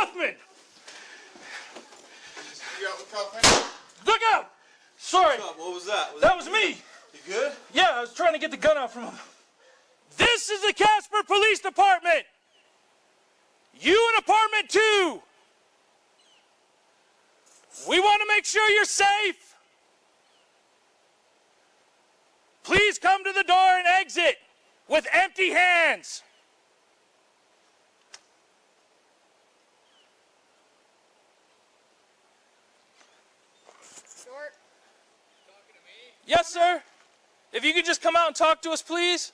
Hoffman! You out with Cup? Look out! Sorry. What was that? That was me. You good? Yeah, I was trying to get the gun out from him. This is the Casper Police Department. You in apartment 2. We want to make sure you're safe. Please come to the door and exit with empty hands. Short. Talking to me? Yes, sir. If you could just come out and talk to us, please.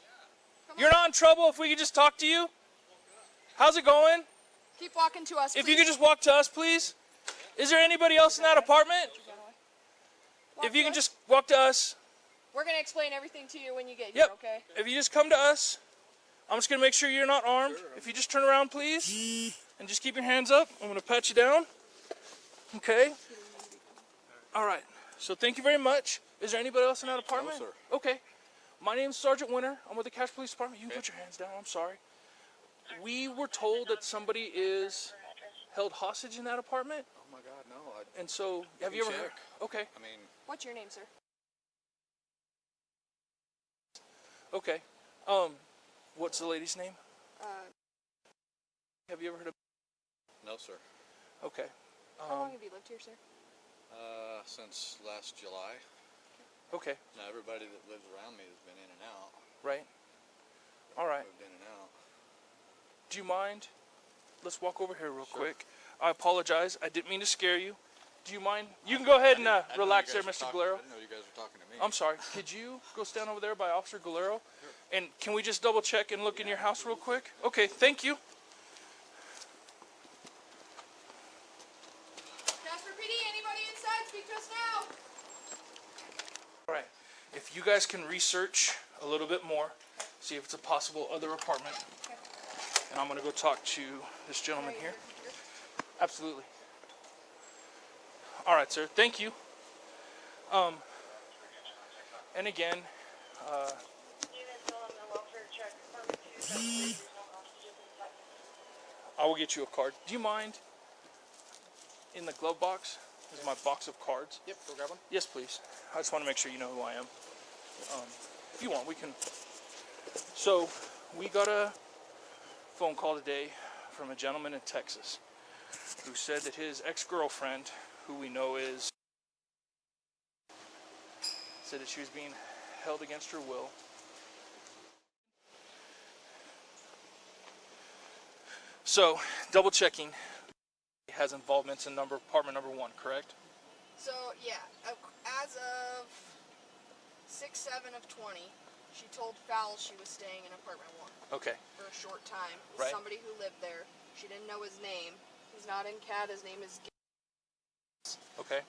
You're not in trouble if we could just talk to you. How's it going? Keep walking to us, If please. you could just walk to us, please. Is there anybody else in that apartment? If you can just walk to us. We're going to explain everything to you when you get Yep. here, okay? If you just come to us, I'm just going to make sure you're not armed. If you just turn around, please, and just keep your hands up. I'm going to pat you down. Okay. All right. So thank you very much. Is there anybody else in that apartment? No, sir. Okay. My name's Sergeant Winter. I'm with the Casper Police Department. You can put your hands down. I'm sorry. We were told that somebody is held hostage in that apartment. Oh my God, no. And so, have you ever heard? Okay. I mean, What's your name, sir? Okay. What's the lady's name? Have you ever heard of? no, sir. Okay. How long have you lived here, sir? Since last July. Okay. Now everybody that lives around me has been in and out. Right. All right. Moved in and out. Do you mind? Let's walk over here real Sure. quick. I apologize. I didn't mean to scare you. Do you mind? You can go ahead and relax there, Mr. Galero. I didn't know you guys were talking to me. I'm sorry. Could you go stand over there by Officer Galero? And can we just double check and look in your house real quick? Okay, thank you. Casper PD, anybody inside? Speak to us now. All right. If you guys can research a little bit more, see if it's a possible other apartment. And I'm going to go talk to this gentleman here. Absolutely. All right, sir. Thank you. And again, I will get you a card. Do you mind? In the glove box is my box of cards. Yep, go grab one. Yes, please. I just want to make sure you know who I am. If you want, we can. So, we got a phone call today from a gentleman in Texas who said that his ex-girlfriend, who we know is, said that she was being held against her will. So, double checking, has involvements in apartment number 1, correct? So, yeah, as of 6/7 of 20, she told Fowles she was staying in apartment 1. Okay. For a short time. With Right. somebody who lived there. She didn't know his name. He's not in CAD. His name is Okay.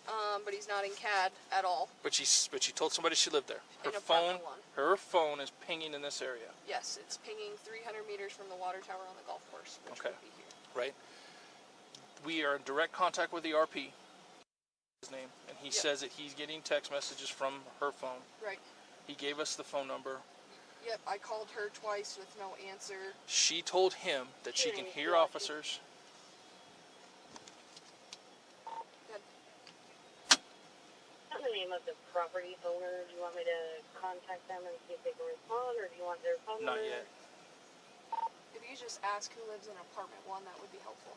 but he's not in CAD at all. But she told somebody she lived there. In apartment 1. Her phone is pinging in this area. Yes, it's pinging 300 meters from the water tower on the golf course, which Okay. would be here. Right? We are in direct contact with the RP, his name, and he says that he's getting text messages from her phone. Right. He gave us the phone number. Yep, I called her twice with no answer. She told him that she can hear officers. What's the name of the property owner? Do you want me to contact them and see if they can respond, or do you want their phone number? Not yet. If you just ask who lives in apartment 1, that would be helpful.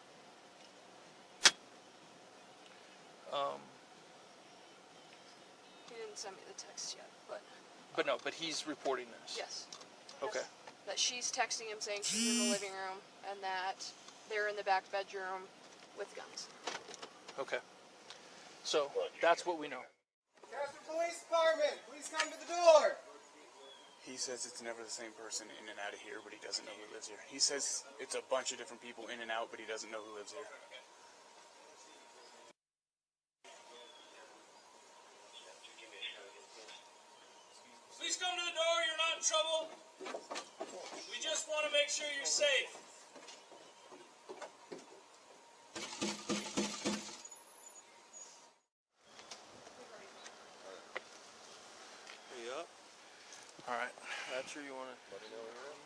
He didn't send me the text yet, but But he's reporting this. yes. Okay. That she's texting him saying she's in the living room and that they're in the back bedroom with guns. Okay. So that's what we know. Casper Police Department, please come to the door. He says it's never the same person in and out of here, but he doesn't know who lives here. He says it's a bunch of different people in and out, but he doesn't know who lives here. Please come to the door. You're not in trouble. We just want to make sure you're safe. Yep. All right. That's sure you want to let me know when you're ready.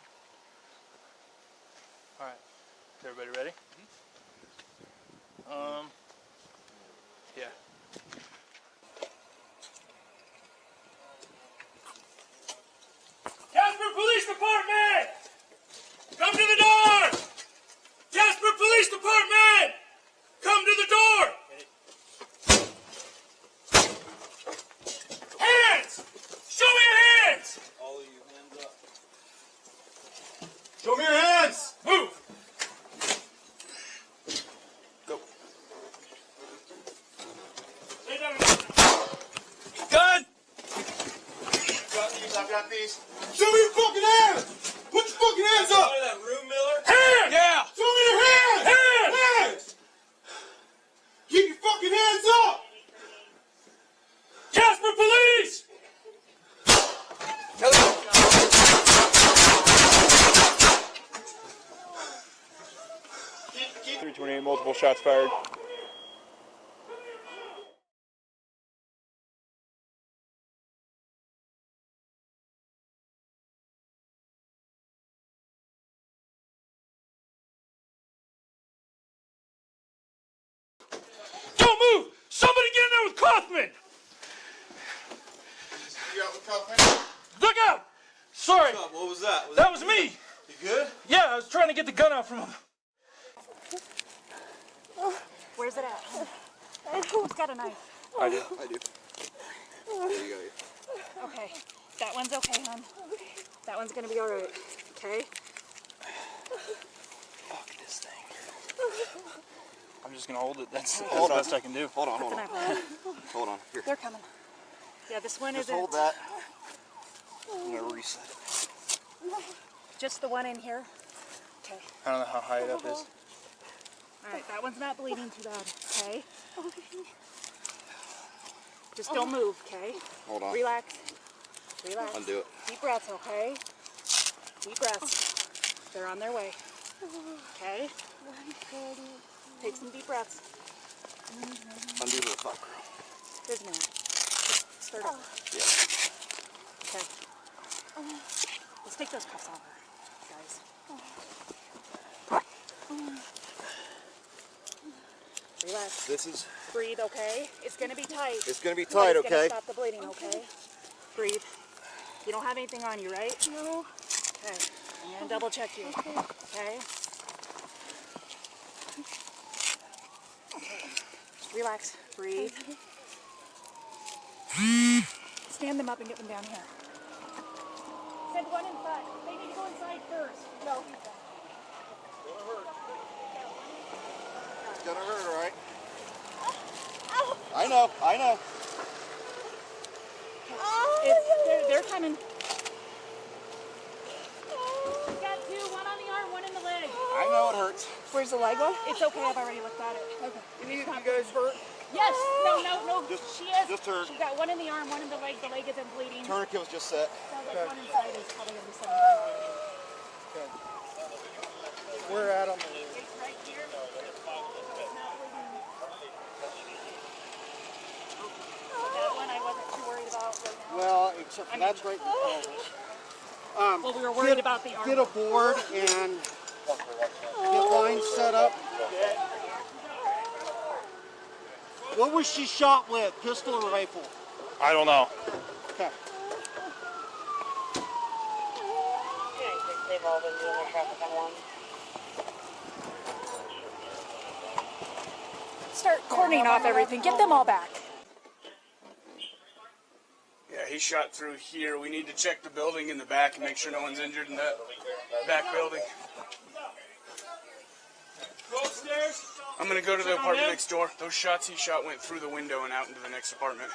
All right. Is everybody ready? Yeah. Casper Police Department! Come to the door! Casper Police Department! Come to the door! Hands! Show me your hands! All of you, hands up. Show me your hands! Move! Go. Lay down. Gun! Got these, I got these. Show me your fucking hands! Put your fucking hands up! That room, Miller? Hands! Yeah! Show me your hands! Hands! Hands! Keep your fucking hands up! Casper Police! 328, multiple shots fired. Don't move! Somebody get in there with Kaufman! You out with Kaufman? Look out! Sorry, What was that? that was me! You good? Yeah, I was trying to get the gun out from him. Where's it at? Who's got a knife? I do. I do. There you go. Okay, that one's okay, hon. That one's gonna be all right. Okay. Fuck this thing. I'm just gonna hold it. That's the Hold on. best I can do. Hold on, That's hold a on. knife. Hold on. Here. They're coming. Yeah, this one Just isn't. hold that. I'm gonna reset it. Just the one in here. Okay. I don't know how high it up is. All right, that one's not bleeding too bad. Okay. Just don't move. Okay. Hold on. Relax. Relax. Undo it. Deep breaths. Okay. Deep breaths. They're on their way. Okay. Take some deep breaths. Undo the fuck. There's no one. Just start over. Yeah. Okay. Let's take those cuffs off her, guys. Relax. This is. Breathe, okay? It's gonna be tight. It's gonna be But tight, it's gonna okay? stop the bleeding, okay? Breathe. You don't have anything on you, right? No. Okay. I'm gonna double check you. Okay? Just relax. Breathe. Stand them up and get them down here. Send one inside. They need to go inside first. No. It's gonna hurt, all right? I know. I know. They're coming. You got two, one on the arm, one in the leg. I know it hurts. Where's the leg one? It's okay, I've already looked at it. Okay. You guys hurt? Yes, no. She is. just turn. She's got one in the arm, one in the leg. The leg isn't bleeding. Tourniquet was just set. Sounds like one inside is probably going to be something. We're at them. It's right here. It's not bleeding. That one I wasn't too worried about right now. Well, except for that's right in the pelvis. Well, we were worried about the arm. Get a board and get lines set up. What was she shot with, pistol or rifle? I don't know. Okay. They've all been doing their traffic on one. Start cordoning off everything. Get them all back. Yeah, he shot through here. We need to check the building in the back and make sure no one's injured in that back building. Go upstairs. I'm gonna go to the apartment next door. Those shots he shot went through the window and out into the next apartment.